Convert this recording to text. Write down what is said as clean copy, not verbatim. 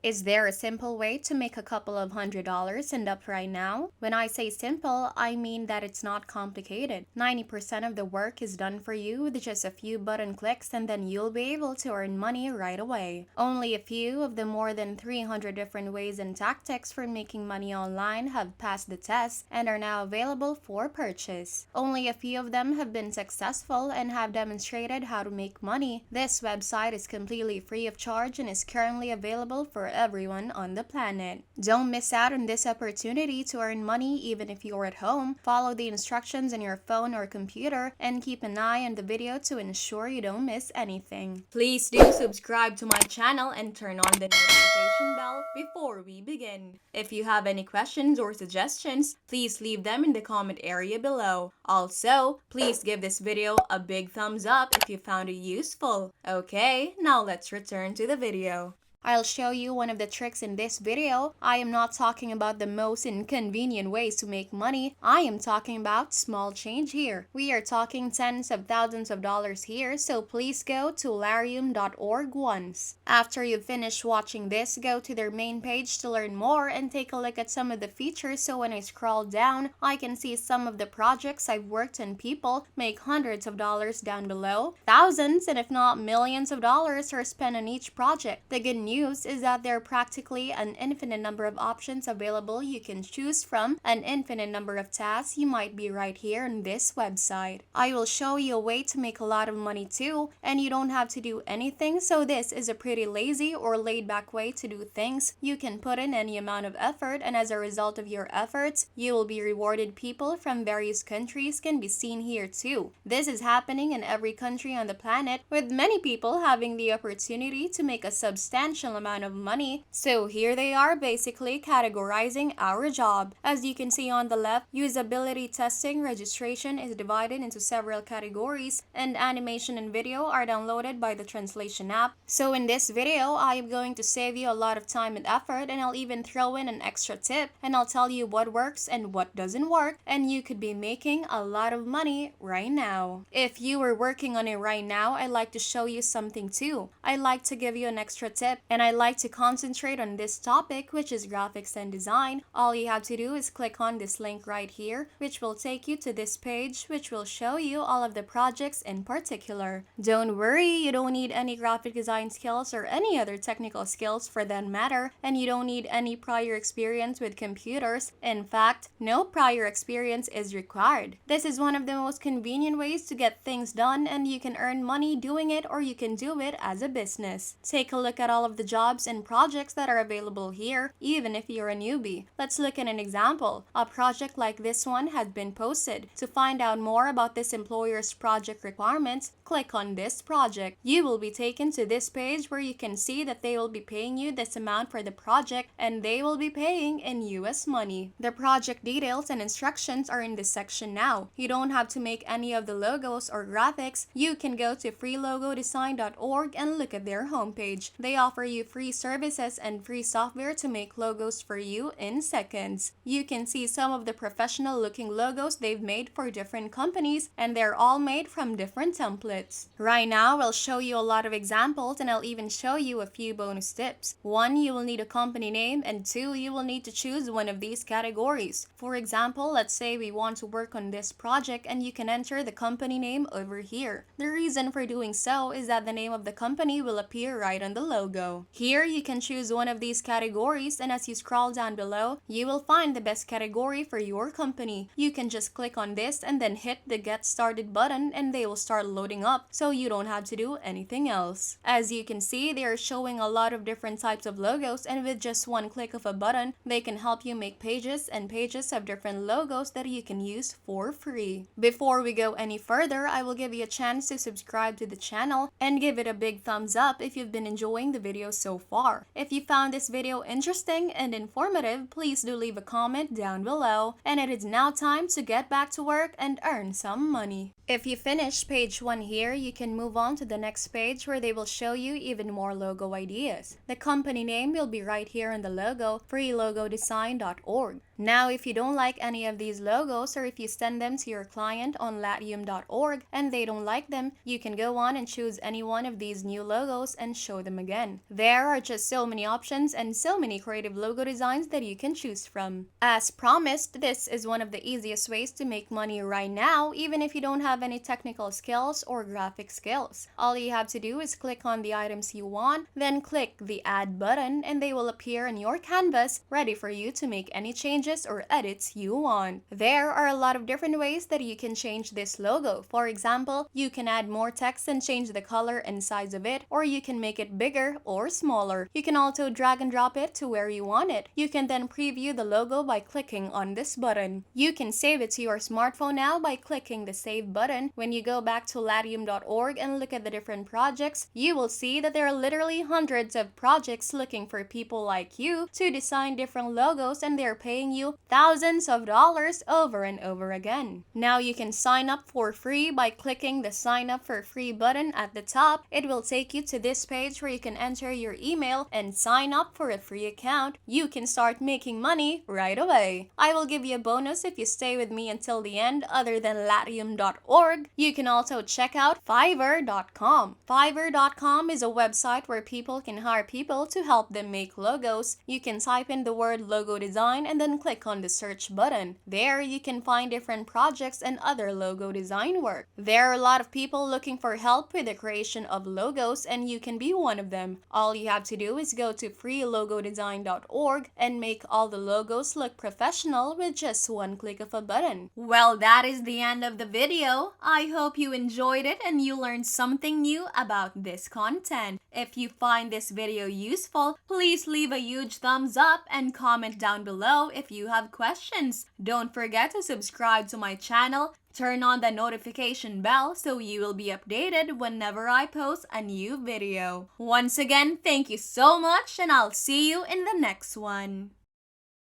Is there a simple way to make a couple of $100 and up right now? When I say simple, I mean that it's not complicated. 90% of the work is done for you with just a few button clicks, and then you'll be able to earn money right away. Only a few of the more than 300 different ways and tactics for making money online have passed the test and are now available for purchase. Only a few of them have been successful and have demonstrated how to make money. This website is completely free of charge and is currently available for everyone on the planet. Don't miss out on this opportunity to earn money even if you're at home. Follow the instructions on your phone or computer and keep an eye on the video to ensure you don't miss anything. Please do subscribe to my channel and turn on the notification bell before we begin. If you have any questions or suggestions, please leave them in the comment area below. Also, please give this video a big thumbs up if you found it useful. Okay, now let's return to the video. I'll show you one of the tricks in this video. I am not talking about the most inconvenient ways to make money. I am talking about small change here. We are talking tens of thousands of dollars here, so please go to Larium.org once. After you finish watching this, go to their main page to learn more and take a look at some of the features, so when I scroll down, I can see some of the projects I've worked on. People make hundreds of dollars down below. Thousands and if not millions of dollars are spent on each project. The good news is that there are practically an infinite number of options available you can choose from, an infinite number of tasks. You might be right here on this website. I will show you a way to make a lot of money too, and you don't have to do anything, so this is a pretty lazy or laid back way to do things. You can put in any amount of effort, and as a result of your efforts, you will be rewarded. People from various countries can be seen here too. This is happening in every country on the planet, with many people having the opportunity to make a substantial amount of money. So here they are basically categorizing our job. As you can see on the left, usability testing registration is divided into several categories, and animation and video are downloaded by the translation app. So in this video, I am going to save you a lot of time and effort, and I'll even throw in an extra tip, and I'll tell you what works and what doesn't work, and you could be making a lot of money right now. If you are working on it right now, I'd like to show you something too. I'd like to give you an extra tip, and I like to concentrate on this topic, which is graphics and design. All you have to do is click on this link right here, which will take you to this page, which will show you all of the projects in particular. Don't worry, you don't need any graphic design skills or any other technical skills for that matter, and you don't need any prior experience with computers. In fact, no prior experience is required. This is one of the most convenient ways to get things done, and you can earn money doing it, or you can do it as a business. Take a look at all of the jobs and projects that are available here, even if you're a newbie. Let's look at an example. A project like this one has been posted. To find out more about this employer's project requirements, click on this project. You will be taken to this page where you can see that they will be paying you this amount for the project, and they will be paying in US money. The project details and instructions are in this section now. You don't have to make any of the logos or graphics. You can go to freelogodesign.org and look at their homepage. They offer you free services and free software to make logos for you in seconds. You can see some of the professional looking logos they've made for different companies, and they're all made from different templates. Right now, I'll show you a lot of examples, and I'll even show you a few bonus tips. 1, you will need a company name, and 2, you will need to choose one of these categories. For example, let's say we want to work on this project, and you can enter the company name over here. The reason for doing so is that the name of the company will appear right on the logo. Here, you can choose one of these categories, and as you scroll down below, you will find the best category for your company. You can just click on this and then hit the Get Started button, and they will start loading up, so you don't have to do anything else. As you can see, they are showing a lot of different types of logos, and with just one click of a button, they can help you make pages and pages of different logos that you can use for free. Before we go any further, I will give you a chance to subscribe to the channel and give it a big thumbs up if you've been enjoying the video so far. If you found this video interesting and informative, please do leave a comment down below. And it is now time to get back to work and earn some money. If you finish page 1 here, you can move on to the next page where they will show you even more logo ideas. The company name will be right here in the logo, freelogodesign.org. Now, if you don't like any of these logos, or if you send them to your client on latium.org and they don't like them, you can go on and choose any one of these new logos and show them again. There are just so many options and so many creative logo designs that you can choose from. As promised, this is one of the easiest ways to make money right now, even if you don't have any technical skills or graphic skills. All you have to do is click on the items you want, then click the add button, and they will appear in your canvas ready for you to make any changes or edits you want. There are a lot of different ways that you can change this logo. For example, you can add more text and change the color and size of it, or you can make it bigger or smaller. You can also drag and drop it to where you want it. You can then preview the logo by clicking on this button. You can save it to your smartphone now by clicking the save button. When you go back to latium.org and look at the different projects, you will see that there are literally hundreds of projects looking for people like you to design different logos, and they're paying you thousands of dollars over and over again. Now you can sign up for free by clicking the sign up for free button at the top. It will take you to this page where you can enter your email and sign up for a free account. You can start making money right away. I will give you a bonus if you stay with me until the end. Other than latium.org, you can also check out Fiverr.com. Fiverr.com is a website where people can hire people to help them make logos. You can type in the word logo design and then click on the search button. There you can find different projects and other logo design work. There are a lot of people looking for help with the creation of logos, and you can be one of them. All you have to do is go to freelogodesign.org and make all the logos look professional with just one click of a button. Well, that is the end of the video. I hope you enjoyed it and you learned something new about this content. If you find this video useful, please leave a huge thumbs up and comment down below if you have questions. Don't forget to subscribe to my channel. Turn on the notification bell so you will be updated whenever I post a new video. Once again, thank you so much, and I'll see you in the next one.